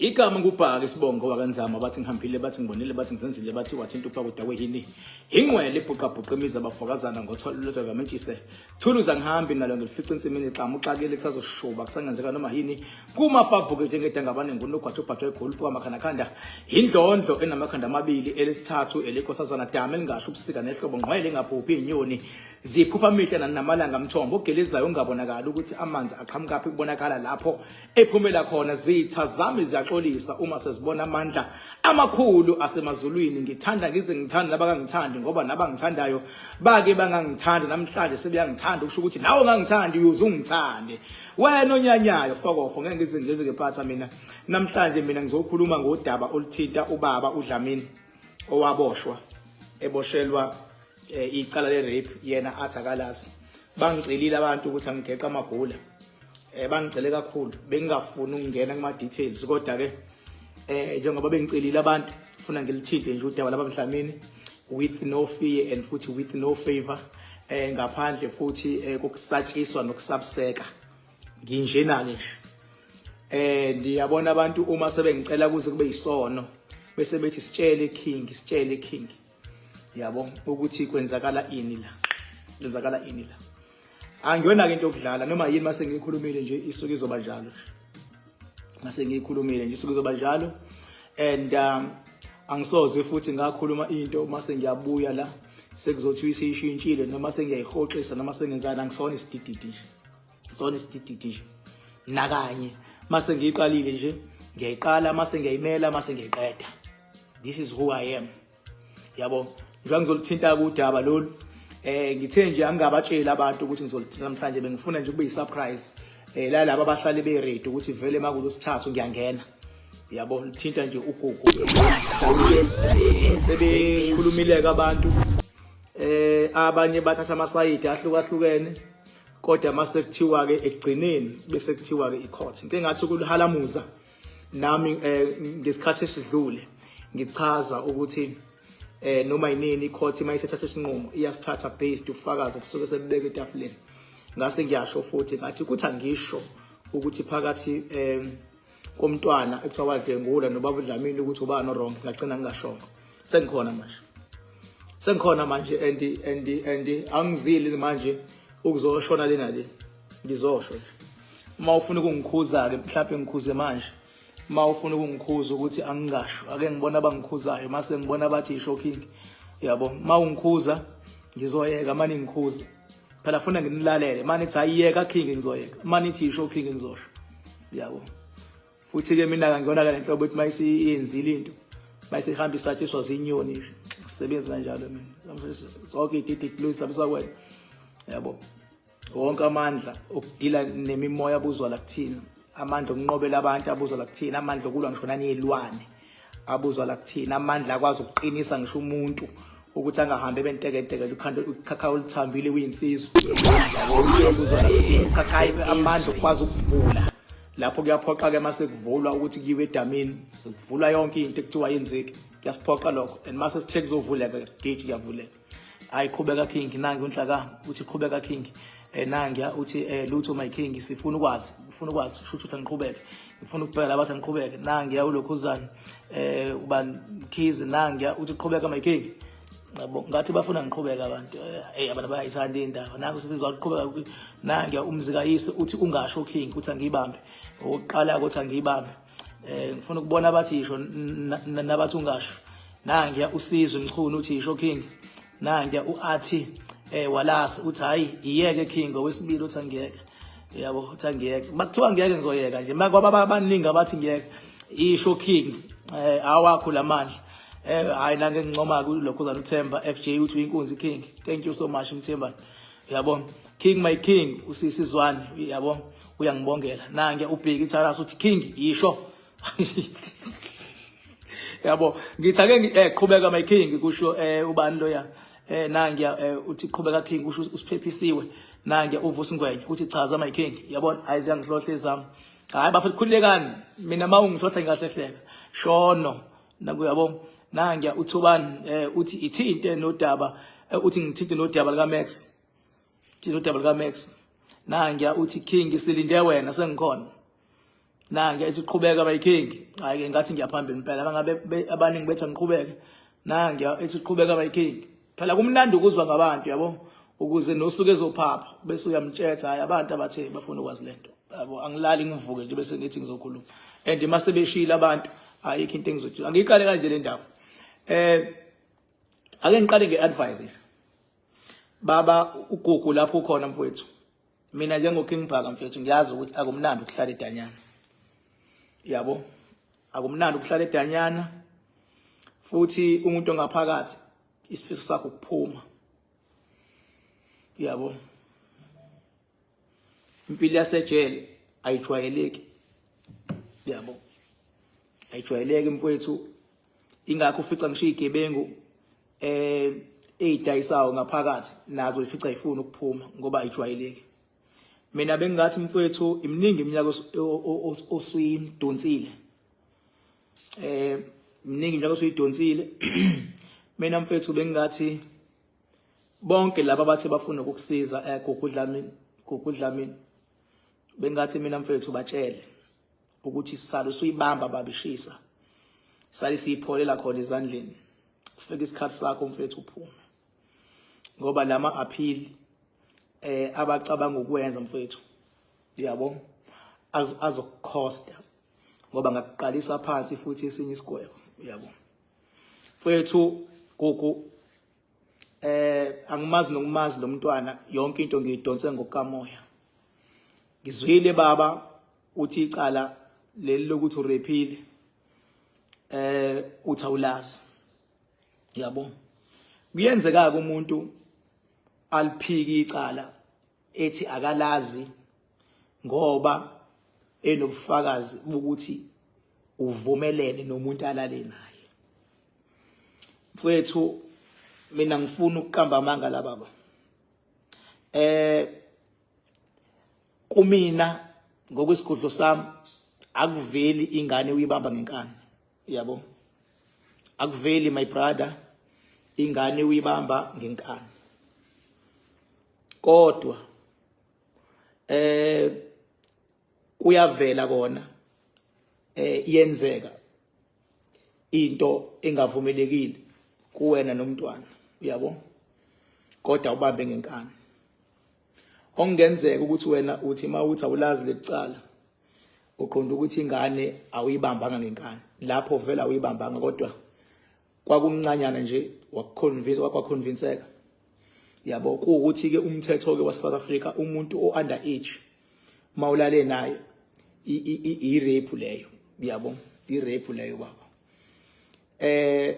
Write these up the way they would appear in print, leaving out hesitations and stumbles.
Igama ngubhaka isibongo wakanzama bathi ngihambile bathi ngibonile bathi ngizenzile bathi wathinta uphakuda kwehini ingwele ibhuqabhuqa imizi abafokazana ngotholo lodwa kamentshise thuluza ngihambi nalo ngilifica insimini xama uxakile kusazoshuba kusangenzeka noma yini kumafavuke njengedanga abaningi unogwathi ubhathwe egolfu amakhanda indlondlo enamakhanda amabili elesithathu elikhosazana dama elingasho ubusika nehlobo ngqwele ngaphuphi inyoni ziphupha amihla namalanga mthombo ogelezayo ungabonakala ukuthi amanzi aqhamukaphi kubonakala lapho ephumela khona zitha zami ziyaxolisa uma sezibona amandla amakhulu asemazulwini ngithanda ngize ngithanda nabangangithandi ngoba nabangithandayo bake bangangithanda namhlanje sebeyangithanda ukusho ukuthi nawe ungangithandi uze ungithande wena onyanyayo fokofo ngeke ngize ngizwe ngephatha mina namhlanje mina ngizokhuluma ngodaba oluthinta ubaba uDlamini owaboshwa eboshelwa icala le rape yena athakalazi bangicelile abantu ukuthi angigeqa amagula bangicele kakhulu bengingafuni ukungena kuma details kodwa ke njengoba bengicelile abantu ufuna ngilithinte nje udaba labaMdlamini with no fear and futhi with no favor ngaphandle futhi kokusatshiswa nokusabseka nginjena nje ndiyabona abantu uma sebengicela kuze kube yisono bese bethi sitshele king yabo ukuthi kwenzakala ini la angiyona into okudlala noma yini mase ngikhulumile nje isuku izoba njalo and angisoze futhi ngakhuluma into mase ngiyabuya la sekuzothi isishintshile noma sengiyayihoxisa noma sengenzana angisona isidididi nakanye mase ngiyiqalile nje ngiyayiqala mase ngiyayimela mase ngiyayiqeda. This is who I am yabo njengoba ngizolithinta kudaba lolu ngithe nje angabatshela abantu ukuthi ngizolithinta namhlanje bengifuna nje kube yisurprise la laba abahlali be ready ukuthi vele makulo sithathu ngiyangena yabo lithinta nje ugugu sebekhulumile abantu abanye bathatha amasayidi ahlukahlukene kodwa mase kuthiwa ke ekugcineni bese kuthiwa ke icourt into engathi kulihalamuza nami ngesikhathi esidlule ngichaza ukuthi noma yinini icourt mayithatha isinqumo iyasithatha based ufakazi kusuke sebibeka etafuleni ngase ngiyasho futhi ngathi ukuthi angisho ukuthi phakathi komntwana ekuthiwa wadlengula nobaba uDlamini ukuthi ubani wrong ngagcina ngingashongo sengikhona manje and angizili manje ukuzoshona lena le ngizosho uma ufuna ukungikhuza ke mhlawumbe ngikhuze manje ma ufuna ukungikhuza ukuthi angingasho ake ngibona abangikhuzayo mase ngibona bathi shocking yabo ma ungikhuza ngizoyeka manje ngikhuza phela funa nginilalele manje ithi ayiyeka king ngizoyeka manje ithi shocking ngizosho yabo futhi ke mina ngiyona le nhlobo ethi mayisiyenzile into mayisihamba isatshiswa zinyoni kusebenza kanjalo mina zonke idididi loyisabusa kwena yabo wonke amandla okudila nemimoya abuzwa la kuthina amandla okunqobela abantu abuzwa la kuthina amandla okulwa ngisho nanezilwane abuzwa la kuthina amandla akwazi ukuqinisa ngisho umuntu ukuthi angahambe bentekenteke ukhanda ukhakha olithambile uyinsizwa ukhakha amandla okwazi ukuvula lapho kuyaphoqa ke mase kuvulwa ukuthi kiwe edamini sekuvula yonke into ekuthiwa yenzeke kuyasiphoqa lokho and mase sithe kuzovuleka gate kuyavuleka ayiqhubeka king nangi unhlaka uthi qhubeka king nangiya uthi lutho my king sifuna ukwazi kusho ukuthi angiqhubeke ngifuna ukubheka labathi angiqhubeke nangiya ulokhuzana ubani khizi nangiya uthi qhubeka my king yabo ngathi bafuna ngiqhubeka abantu abantu bayayithanda indaba nangu sesizwa uqhubeka nangiya umzikayise uthi ungasho king uthi angiyibambe oqala ukuthi angiyibambe ngifuna ukubona abathi isho nabathi ungasho nangiya usizwe mkhulu uthi isho king nangiya uathi walasi uthi hayi iyeke king owesibili uthi angiyeke yabo uthi angiyeke bakuthiwa ngiyeke ngizoyeka nje makwaba abaningi abathi ngiyeke isho king awakho lamandla hayi nange ngincoma kulokho zanuthemba FJ uthi inkunzi king thank you so much Mthemba yabo king my king usisizwane yabo uyangibongela nange ubheki itharasa uthi king isho yabo ngithake qhubeka my king kusho ubani loya nangiya uthi qhubeka king kusho usiphephisiwe nangiya uvusa ingwenya uthi chaza my king yabona ayizangihlohle zami hayi bafuthi khulekani mina mawungihlohla ngahlehleka shono nakuyabo nangiya uthubani uthi ithinte nodaba uthi ngithinte nodaba lika Max nangiya uthi king silinde wena sengikhona nange ethi qhubeka bayikhengi hayi ke ngathi ngiyaphambili impela abangabe abaningi bethi ngiqhubeke nange ethi qhubeka bayikhengi phela kumnandi ukuzwa ngabantu yabo ukuze nosuku ezophapha bese uyamtshela hayi abantu abathe bafuna ukwazi lento yabo angilali ngivuke nje bese ngithi ngizokhuluma and mase beshila abantu ayikho into engizothi angiqale kanje le ndaba ake ngiqale ngeadvice baba ugugu lapho ukhona mfowethu mina njengoking Bhaka mfowethu ngiyazi ukuthi akumnandi ukuhlala eDanyana yabo akumnandi ukuhlala eDanyana futhi umuntu ongaphakathi isifiso sakho ukuphuma yabo impilo yasejele ayijwayeleki yabo ayijwayeleki mfowethu ingakho ufica ngisho igebengu eyidayisayo ngaphakathi nazo ifica ifuna ukuphuma ngoba ayijwayeleki mina bengathi mfowethu iminingi iminyaka osuyidonsile iminingi iminyaka osuyidonsile mina mfowethu bengathi bonke laba bathe bafuna ukukusiza gugudlamini bengathi mina mfowethu batshele ukuthi sisalo usuyibamba babishisa sali siyipholela khona ezandleni kufika isikhathi sakho mfowethu uphume ngoba lama appeal abacabanga ukwenza mfowethu yabo azokukhosta ngoba ngakuqalisa phansi futhi esinye isigwebo yabo mfowethu gugu angimazi nokumazi lo mntwana yonke into ngiyidonse ngokukamoya ngizwile baba uthi icala leli lokuthi urephile uthi awulazi yabo kuyenzeka umuntu aliphiki icala ethi akalazi ngoba enobufakazi ukuthi uvumelene nomuntu alale naye mfowethu mina ngifuna ukuqamba amanga la baba kumina ngokwesigudlo sami akuveli ingane uyibamba ngenkani yabo akuveli my brother ingane uyibamba ngenkani kodwa kuyavela kona iyenzeka into engavumelekile kuwena nomntwana uyabo kodwa ubambe ngenkani okungenzeka ukuthi wena uthi mawuthi awulazi lecala uqonda ukuthi ingane awuyibambanga ngenkani lapho vela awuyibambanga kodwa kwakumncanyana nje wakwaconvinceka yabo kuukuthi ke umthetho ke wa South Africa umuntu o-under age mawulale naye i-rape leyo yabo i-rape leyo baba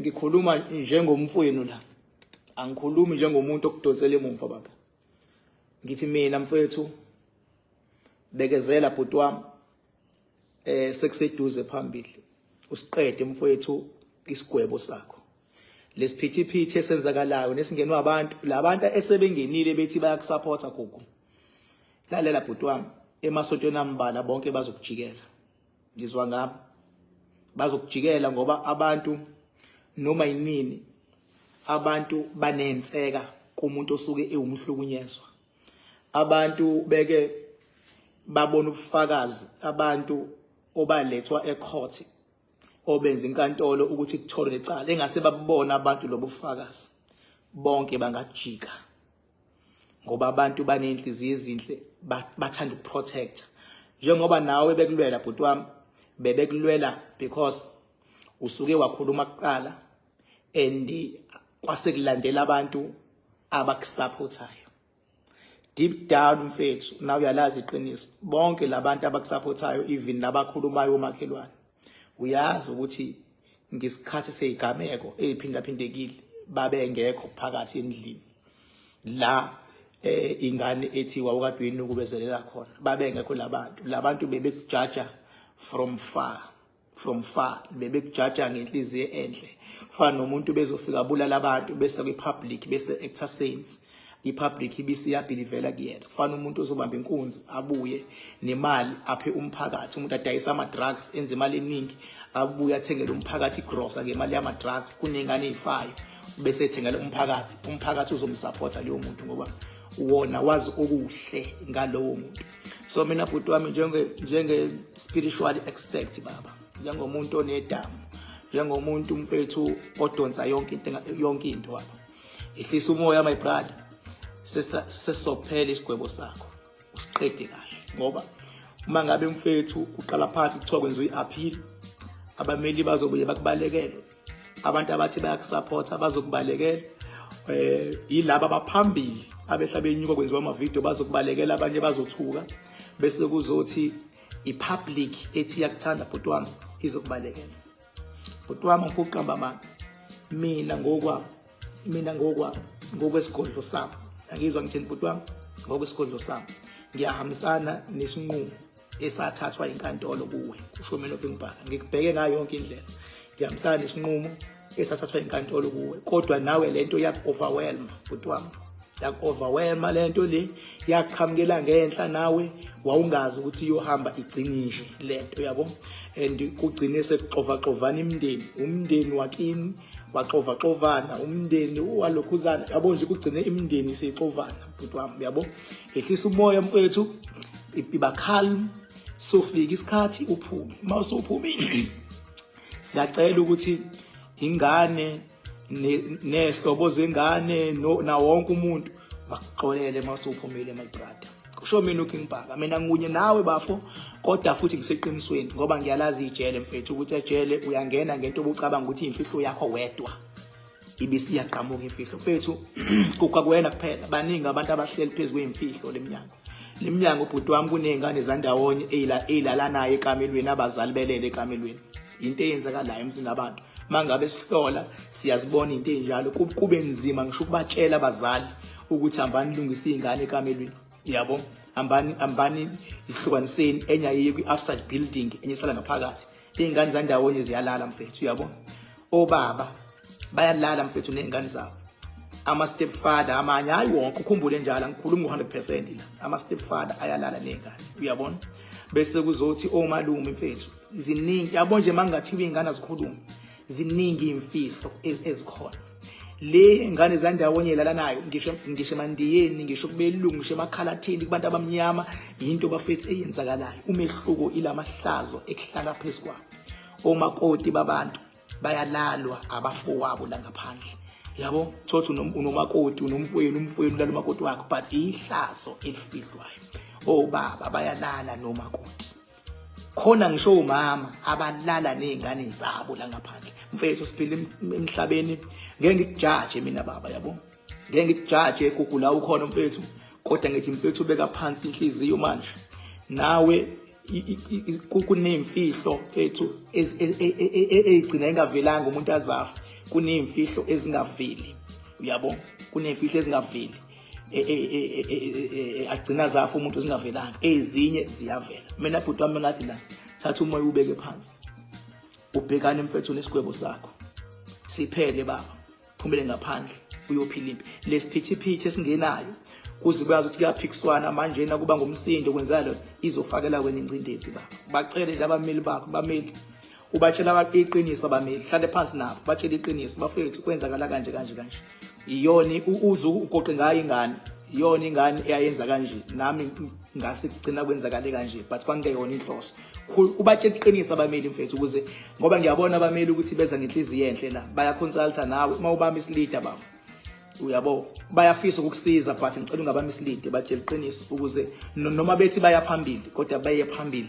ngikhuluma njengomfowenu la angikhulumi njengomuntu okudonsela emuva baba ngithi mina mfowethu bekezela bhuti wami sekuseduze phambili usiqede mfowethu isigwebo sakho lesiphithiphithi esenzakalayo nesingenwa abantu labantu esebengenile bethi bayakusupporta gugu lalela bhuti wami emasontweni ambala bonke bazokujikela ngizwa ngami bazokujikela ngoba abantu noma yinini abantu banenseka kumuntu osuke ewumhlukunyezwa abantu beke babona ubufakazi abantu obalethwa ecourt obenza inkantolo ukuthi kuthole lecala engase babona abantu lobo bufakazi bonke bangajika ngoba abantu banenhliziyo ezinhle bathanda ukuprotect njengoba nawe bekulwela bhuti wami bebekulwela because usuke wakhuluma kuqala and kwasekulandela abantu abakusupportayo deep down mfethu na uyalazi iqiniso bonke labantu abakusupportayo even nabakhulumayo omakhelwane uyazi ukuthi ngesikhathi seyigameko eziphindaphindekile babengekho phakathi endlini la ingane ethi wawukadweni ukubezelela khona babengekho labantu bebekujaja from far bebekujaja ngenhliziyo enhle kufana nomuntu bezofika bulala abantu bese kwipublic bese entertains ipublic ibisiyabhilivela kuyena kufana umuntu ozobamba inkunzi abuye nemali aphe umphakathi umuntu adayisa ama drugs enze imali eningi abuye athengele umphakathi grocer ngemali yama drugs kunengane ezifayo bese ethengele umphakathi uzomsupporta leyo muntu ngoba wona wazi okuhle ngalowo muntu. So mina bhuti wami njenge spiritual expert baba, njengomuntu onedamu, njengomuntu mfethu odonsa yonke into baba, ehlisa umoya my brother, sesophela isigwebo sakho usiqede kahle, ngoba uma ngabe mfethu uqala phansi kuthiwa kwenziwa i-appeal, abameli bazobuye bakubalekele, abantu abathi bayakusupporta bazokubalekela, yilaba abaphambili abehla benyuka kwenziwa ama-video bazokubalekela, abanye bazothuka, bese kuzothi i-public ethi yakuthanda bhuti wami izokubalekela. Bhuti wami ngifuna ukuqamba mani, mina ngokwesigodlo sami, angizwa ngithini bhuti wami, ngokwesigodlo sami ngiyahambisana nesinqumo esathathwa inkantolo kuwe, kusho mina uBhengibhaka, ngikubheke ngayo yonke indlela, ngiyahambisana nesinqumo esathathwa inkantolo kuwe, kodwa nawe lento yaku-overwhelm bhuti wami, yaku-overwhelm lento le, yakuqhamukela ngenhla, nawe wawungazi ukuthi iyohamba igcinishe lento yabo, and kugcine sekuxovaxovana umndeni wakini waxovaxovana, umndeni walokhuzana yabo, nje kugcine imindeni seyixovana bhuti wami yabo. Ehlisa umoya mfethu, iba calm, sofika isikhathi uphume. Uma usuphumile siyacela ukuthi ingane nehlobo zengane na wonke umuntu bakuxolele uma usuphumile my brother. Kusho mina uBhengibhaka, mina ngunye nawe bafo, kodwa futhi ngiseqinisweni ngoba ngiyalazi ijele mfethu ukuthi ejele uyangena ngento obucabanga ukuthi imfihlo yakho wedwa ibisi yaqhamuka imfihlo mfethu. Kukakwena kuphela, baningi abantu abahleli phezulu kwemfihlo leminyango bhuti wami, kunezingane zandawonye ezilalanayo ekamelweni, abazali belele ekamelweni. Into eyenzakalayo emzini abantu mangabe sihlola siyazibona into enjalo, kube nzima ngisho ukubatshela abazali ukuthi hambani lungisa izingane ekamelweni yabo, hambani ihlukaniseni enya yiye kwi-outside building enye isala ngaphakathi. Izingane zandawonye ziyalala mfethu yabo, obaba bayalala mfethu nezingane zabo, ama-step father amanye, hayi wonke, ukhumbule njalo ngikhuluma ngo-100% la, ama-step father ayalala nezingane uyabona. Bese kuzothi omalume mfethu ziningi yabo, nje mangathiwa izingane azikhuluma, ziningi imfihlo ezikhona. Le ingane zandawonye lalanayo, ngisho mandiyeni, ngisho kubelungu, ngisho emakhalathini kubantu abamnyama, into bafethu eyenzakalayo. Umehluko ilamahlazo ekuhlala phezu kwabo. Omakoti babantu bayalalwa abafowabo la ngaphandle yabo, thothi unomakoti umfowenu ulala umakoti wakho, but ihlazo elifihlwayo. Obaba bayalala nomakoti, khona ngisho umama abalala nezingane zabo la ngaphandle mfethu. Siphila emhlabeni, ngeke ngikujaje mina baba yabo, ngeke ngikujaje gugu la ukhona mfethu, kodwa ngithi mfethu beka phansi inhliziyo manje, nawe kunemfihlo mfethu ezigcina engavelanga umuntu azafa, kunemfihlo ezingaveli uyabo, kunemfihlo ezingaveli agcina zafa umuntu ezingavelanga, ezinye ziyavela. Mina bhuti wami ngathi la, thatha umoya ubeke phansi, ubhekane mfethu nesigwebo sakho, siphele baba, phumele ngaphandle uyophila impi. Lesiphithiphithi esingenayo kuze kuyazi ukuthi kuyaphikiswana manje na kuba ngumsindo kwenzalo izofakela wena ingcindezi baba. Bacele nje abameli bakho, bameli ubatshela iqiniso, abameli hlale phansi nabo batshela iqiniso, bafethu kwenzakala kanje. Iyona uzu ugoqe ngayo ingane, iyona ingane eyayenza kanje, nami ngase kugcina kwenzakale kanje, but kwangeyona inhloso. Ubatshela iqiniso abameli mfethu, ukuze ngoba ngiyabona abameli ukuthi beza ngenhliziyo enhle la, baya consulta nawe uma ubamba isilida bafu uyabo, bayafisa ukukusiza, but ngicela ungaba mislead, batshela iqiniso ukuze noma bethi baya phambili kodwa baye phambili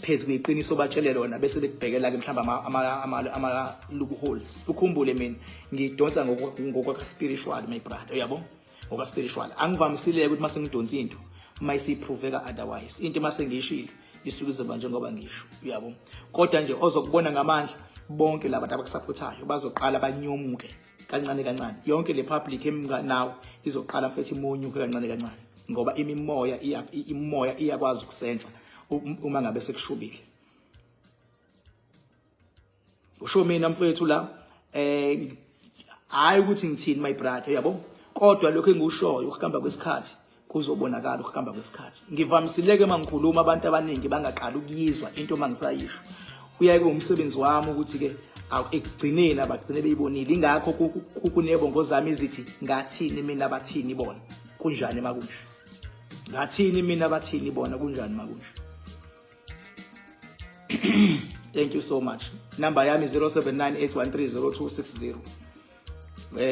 phezu kweqiniso batshele lona, bese bekubhekela ke mhlamba ama loopholes. Ukhumbule mina ngidonsa ngokwa spiritual my brother uyabo, ngokwa spiritual angivamisile ukuthi mase ngidonsa into mayisiphroveka otherwise, into mase ngishilo isuke izoba njengoba ngisho uyabo. Kodwa nje ozokubona ngamandla bonke laba abakusupportayo bazoqala banyomuke kancane, yonke le public nawo izoqala mfethu imonyuke kancane, ngoba imimoya iyakwazi ukusenza uma ngabe sekushubile. Usho mina mfethu la hayi ukuthi ngithini my brother yabo, kodwa lokho engikushoyo ukuhamba kwesikhathi kuzobonakala ukuhamba kwesikhathi. Ngivamisileke mangikhuluma abantu abaningi bangaqala ukuyizwa into mangisayisho, uyaye umsebenzi wami ukuthi ke ekugcineni abagcine beyibonile. Ingakho kunebongo zami izithi ngathini mina bathini bona, kunjani makunje ngathini mina bathini bona kunjani makunje. Thank you so much. Number yami 0798130260.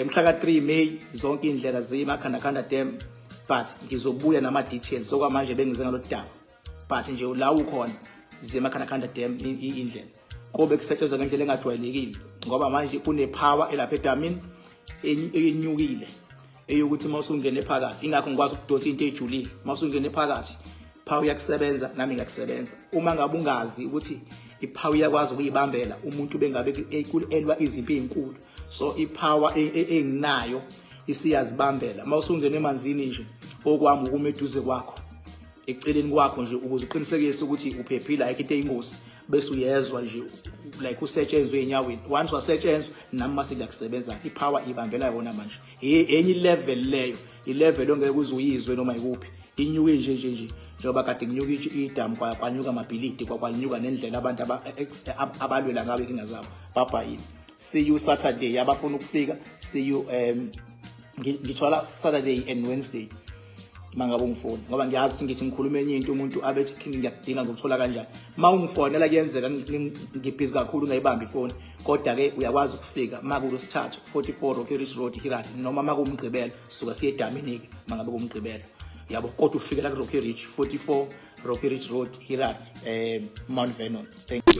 Mhla ka 3 May zonke indlela ziyimakhanda dam, but ngizobuya nama details sokwamanje bengize ngalolu daba, but nje la ukhona ziyimakhanda dam indlela kobe kusetshenzwa ngendlela engajwayelekile ngoba manje kune power elapha edamini enyukile eyokuthi mawusungene phakathi, ingakho ngikwazi ukudonsa into ejulile. Mawusungene phakathi power yakusebenza nami ngakusebenza. Uma ngabe ungazi ukuthi ipower iyakwazi ukuyibambela umuntu bengabe elwa izimpi ezinkulu, so ipower enginayo isiyazibambela. Mawusungene emanzini nje okwami ukuma eduze kwakho eceleni kwakho nje ukuze uqinisekise ukuthi uphephile ayikho into eyingozi, bese uyezwa nje like usetshenzwe enyaweni. Once wasetshenzwa nami mase kuyakusebenza, ipower ibambela yona manje. Enye level leyo, ilevel ongeke uze uyizwe noma ikuphi. Inyuke nje njengoba kade kunyuka idamu kwanyuka amabhilidi kwanyuka nendlela abantu abalwela ngabe inkinga zabo babhayini. See you Saturday abafuna ukufika, see you ngithola Saturday and Wednesday mangabe ungifona ngoba ngiyazi ukuthi ngithi ngikhuluma enye into umuntu abethi ngiyakudinga ngokuthola kanjani. Mawungifonela kuyenzeka ngibhizi kakhulu ngayibamba ifoni, kodwa ke uyakwazi ukufika makulo sithathu 44 Rocky Ridge Road Hirari, noma makumgqibelo suka siye edamini ke mangabe kumgqibelo yabo, kodwa ufike la ku Rocky Ridge 44 Rocky Ridge Road Hirari Mount Vernon. Thank you.